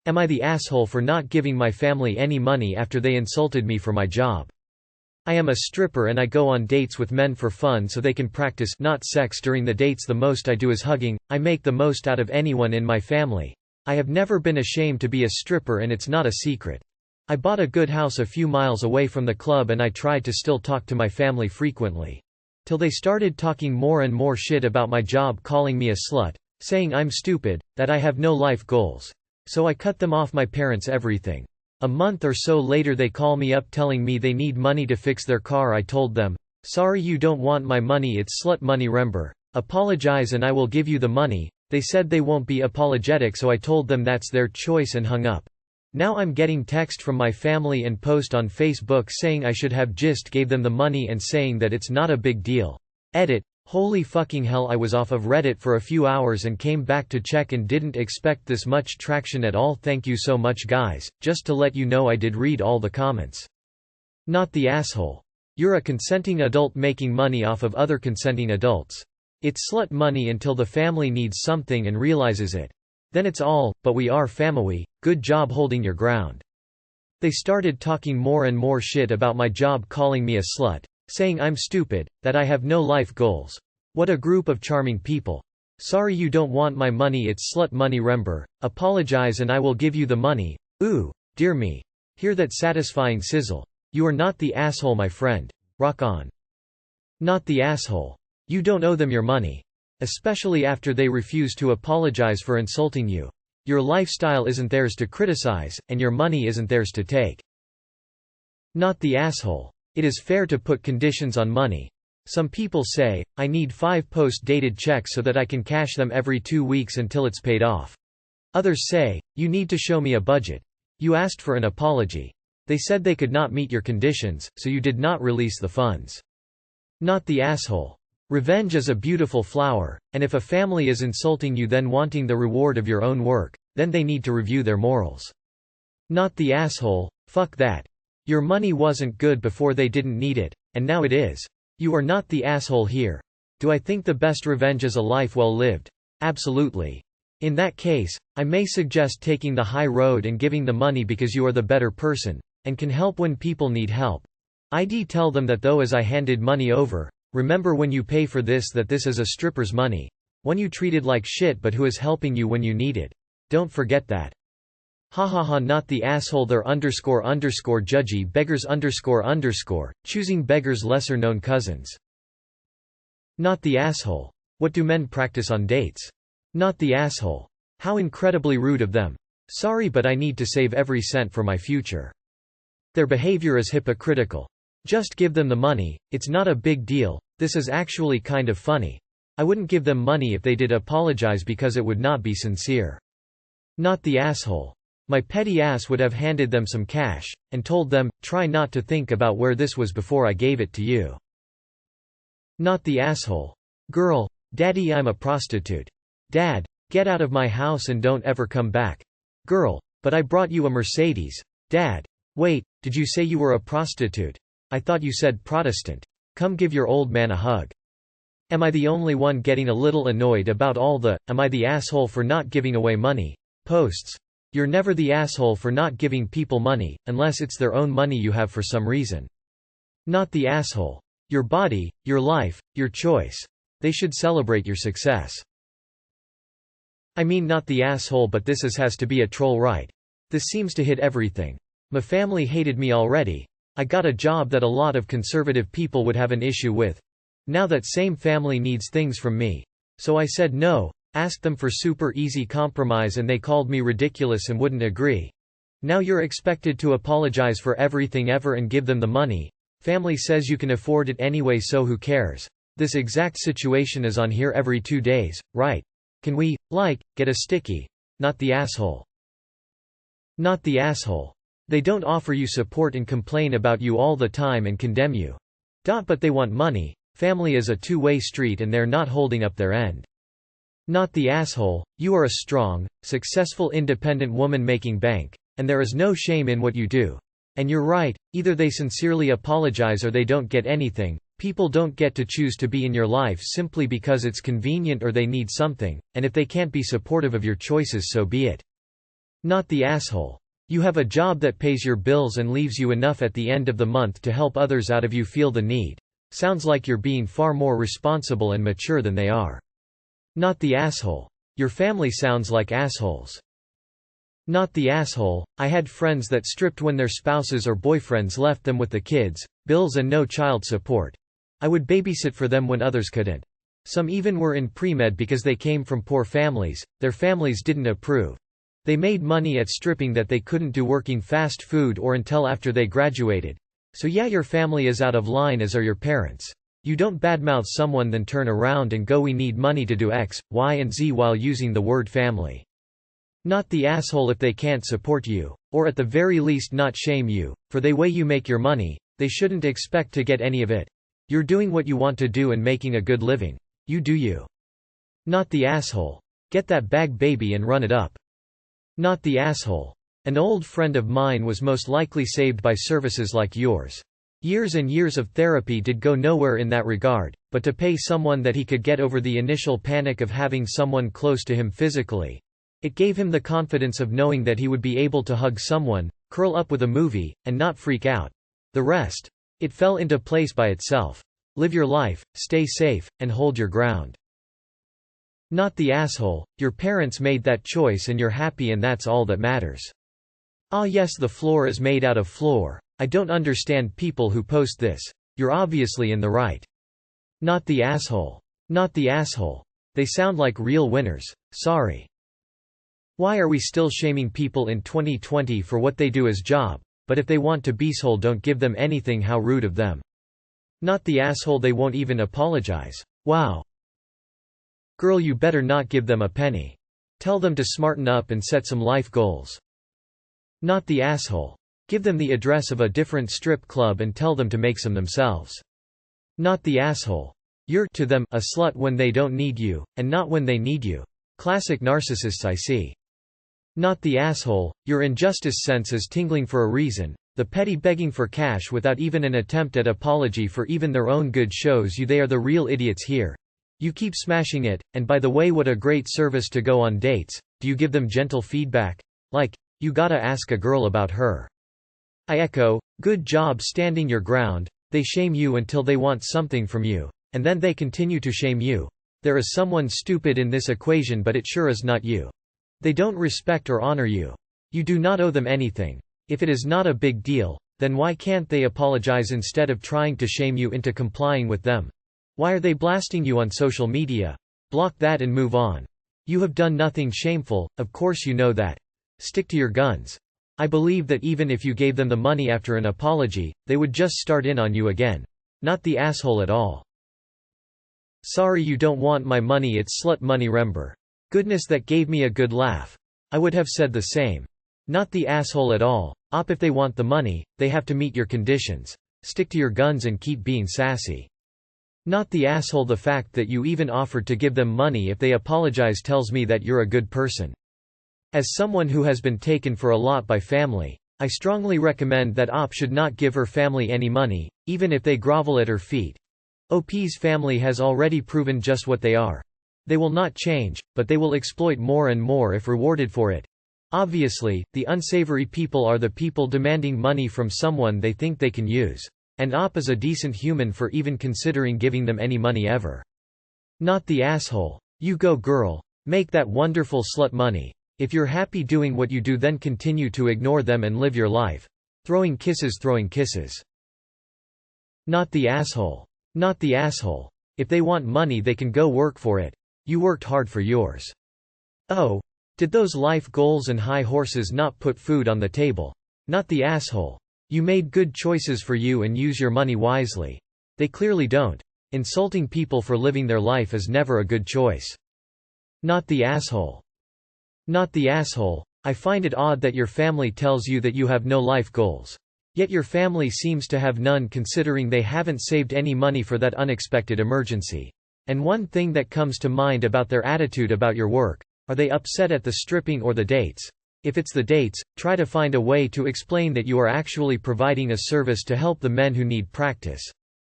Am I the asshole for not giving my family any money after they insulted me for my job? I am a stripper and I go on dates with men for fun so they can practice not sex during the dates. The most I do is hugging. I make the most out of anyone in my family. I have never been ashamed to be a stripper and it's not a secret. I bought a good house a few miles away from the club and I tried to still talk to my family frequently. Till they started talking more and more shit about my job, calling me a slut, saying I'm stupid, that I have no life goals. So I cut them off. My parents everything. A month or so later they call me up telling me they need money to fix their car. I told them, sorry, you don't want my money, it's slut money, remember? Apologize and I will give you the money. They said they won't be apologetic, so I told them that's their choice and hung up. Now I'm getting text from my family and post on Facebook saying I should have just gave them the money and saying that it's not a big deal. Edit. Holy fucking hell, I was off of Reddit for a few hours and came back to check and didn't expect this much traction at all. Thank you so much guys, just to let you know I did read all the comments. Not the asshole. You're a consenting adult making money off of other consenting adults. It's slut money until the family needs something and realizes it. Then it's all, but we are family, good job holding your ground. They started talking more and more shit about my job, calling me a slut, saying I'm stupid, that I have no life goals. What a group of charming people. Sorry, you don't want my money, it's slut money, remember? Apologize and I will give you the money. Ooh, dear me. Hear that satisfying sizzle. You are not the asshole, my friend. Rock on. Not the asshole. You don't owe them your money. Especially after they refuse to apologize for insulting you. Your lifestyle isn't theirs to criticize, and your money isn't theirs to take. Not the asshole. It is fair to put conditions on money. Some people say, I need 5 post-dated checks so that I can cash them every 2 weeks until it's paid off. Others say, you need to show me a budget. You asked for an apology. They said they could not meet your conditions, so you did not release the funds. Not the asshole. Revenge is a beautiful flower, and if a family is insulting you then wanting the reward of your own work, then they need to review their morals. Not the asshole. Fuck that. Your money wasn't good before they didn't need it, and now it is. You are not the asshole here. Do I think the best revenge is a life well lived? Absolutely. In that case, I may suggest taking the high road and giving the money because you are the better person, and can help when people need help. I'd tell them that though as I handed money over, remember when you pay for this that this is a stripper's money, one you treated like shit but who is helping you when you need it. Don't forget that. Hahaha, not the asshole. Their ___ judgy beggars ___ choosing beggars lesser known cousins. Not the asshole. What do men practice on dates? Not the asshole. How incredibly rude of them. Sorry, but I need to save every cent for my future. Their behavior is hypocritical. Just give them the money, it's not a big deal, this is actually kind of funny. I wouldn't give them money if they did apologize because it would not be sincere. Not the asshole. My petty ass would have handed them some cash, and told them, try not to think about where this was before I gave it to you. Not the asshole. Girl, daddy, I'm a prostitute. Dad, get out of my house and don't ever come back. Girl, but I brought you a Mercedes. Dad, wait, did you say you were a prostitute? I thought you said Protestant. Come give your old man a hug. Am I the only one getting a little annoyed about all the, am I the asshole for not giving away money posts? You're never the asshole for not giving people money, unless it's their own money you have for some reason. Not the asshole. Your body, your life, your choice. They should celebrate your success. I mean, not the asshole, but this has to be a troll, right? This seems to hit everything. My family hated me already. I got a job that a lot of conservative people would have an issue with. Now that same family needs things from me. So I said no. Asked them for super easy compromise and they called me ridiculous and wouldn't agree. Now you're expected to apologize for everything ever and give them the money. Family says you can afford it anyway, so who cares? This exact situation is on here every 2 days, right? Can we, get a sticky? Not the asshole. Not the asshole. They don't offer you support and complain about you all the time and condemn you. But they want money. Family is a two-way street and they're not holding up their end. Not the asshole. You are a strong, successful independent woman making bank, and there is no shame in what you do. And you're right, either they sincerely apologize or they don't get anything. People don't get to choose to be in your life simply because it's convenient or they need something, and if they can't be supportive of your choices, so be it. Not the asshole. You have a job that pays your bills and leaves you enough at the end of the month to help others out if you feel the need. Sounds like you're being far more responsible and mature than they are. Not the asshole. Your family sounds like assholes. Not the asshole. I had friends that stripped when their spouses or boyfriends left them with the kids, bills and no child support. I would babysit for them when others couldn't. Some even were in pre-med because they came from poor families, their families didn't approve. They made money at stripping that they couldn't do working fast food or until after they graduated. So yeah, your family is out of line, as are your parents. You don't badmouth someone then turn around and go, we need money to do X, Y and Z while using the word family. Not the asshole if they can't support you, or at the very least not shame you, for the way you make your money, they shouldn't expect to get any of it. You're doing what you want to do and making a good living. You do you. Not the asshole. Get that bag, baby, and run it up. Not the asshole. An old friend of mine was most likely saved by services like yours. Years and years of therapy did go nowhere in that regard, but to pay someone that he could get over the initial panic of having someone close to him physically. It gave him the confidence of knowing that he would be able to hug someone, curl up with a movie, and not freak out. The rest? It fell into place by itself. Live your life, stay safe, and hold your ground. Not the asshole. Your parents made that choice and you're happy and that's all that matters. Ah yes, the floor is made out of floor. I don't understand people who post this. You're obviously in the right. Not the asshole. Not the asshole. They sound like real winners. Sorry. Why are we still shaming people in 2020 for what they do as job, but if they want to beashole, don't give them anything? How rude of them. Not the asshole, they won't even apologize. Wow. Girl, you better not give them a penny. Tell them to smarten up and set some life goals. Not the asshole. Give them the address of a different strip club and tell them to make some themselves. Not the asshole. You're to them a slut when they don't need you, and not when they need you. Classic narcissists I see. Not the asshole. Your injustice sense is tingling for a reason. The petty begging for cash without even an attempt at apology for even their own good shows you they are the real idiots here. You keep smashing it, and by the way, what a great service to go on dates. Do you give them gentle feedback? Like, you gotta ask a girl about her. I echo, good job standing your ground. They shame you until they want something from you, and then they continue to shame you. There is someone stupid in this equation, but it sure is not you. They don't respect or honor you. You do not owe them anything. If it is not a big deal, then why can't they apologize instead of trying to shame you into complying with them? Why are they blasting you on social media? Block that and move on. You have done nothing shameful, of course you know that. Stick to your guns. I believe that even if you gave them the money after an apology, they would just start in on you again. Not the asshole at all. Sorry you don't want my money, it's slut money, remember. Goodness, that gave me a good laugh. I would have said the same. Not the asshole at all. If they want the money, they have to meet your conditions. Stick to your guns and keep being sassy. Not the asshole. The fact that you even offered to give them money if they apologize tells me that you're a good person. As someone who has been taken for a lot by family, I strongly recommend that OP should not give her family any money, even if they grovel at her feet. OP's family has already proven just what they are. They will not change, but they will exploit more and more if rewarded for it. Obviously, the unsavory people are the people demanding money from someone they think they can use. And OP is a decent human for even considering giving them any money ever. Not the asshole. You go girl. Make that wonderful slut money. If you're happy doing what you do, then continue to ignore them and live your life. Throwing kisses, throwing kisses. Not the asshole. Not the asshole. If they want money, they can go work for it. You worked hard for yours. Oh. Did those life goals and high horses not put food on the table? Not the asshole. You made good choices for you and use your money wisely. They clearly don't. Insulting people for living their life is never a good choice. Not the asshole. Not the asshole. I find it odd that your family tells you that you have no life goals. Yet your family seems to have none, considering they haven't saved any money for that unexpected emergency. And one thing that comes to mind about their attitude about your work. Are they upset at the stripping or the dates? If it's the dates, try to find a way to explain that you are actually providing a service to help the men who need practice.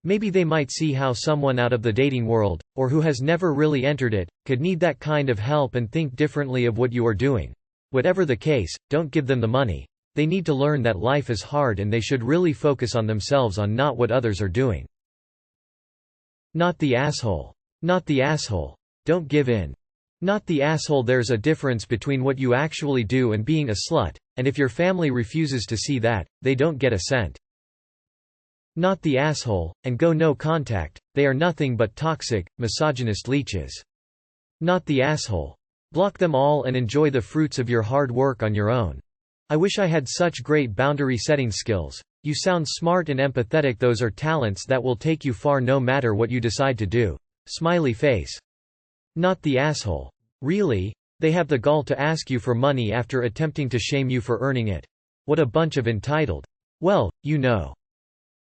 Maybe they might see how someone out of the dating world, or who has never really entered it, could need that kind of help and think differently of what you are doing. Whatever the case, don't give them the money. They need to learn that life is hard and they should really focus on themselves, on not what others are doing. Not the asshole. Not the asshole. Don't give in. Not the asshole. There's a difference between what you actually do and being a slut, and if your family refuses to see that, they don't get a cent. Not the asshole, and go no contact. They are nothing but toxic, misogynist leeches. Not the asshole. Block them all and enjoy the fruits of your hard work on your own. I wish I had such great boundary setting skills. You sound smart and empathetic. Those are talents that will take you far no matter what you decide to do. Smiley face. Not the asshole. Really? They have the gall to ask you for money after attempting to shame you for earning it. What a bunch of entitled. Well, you know.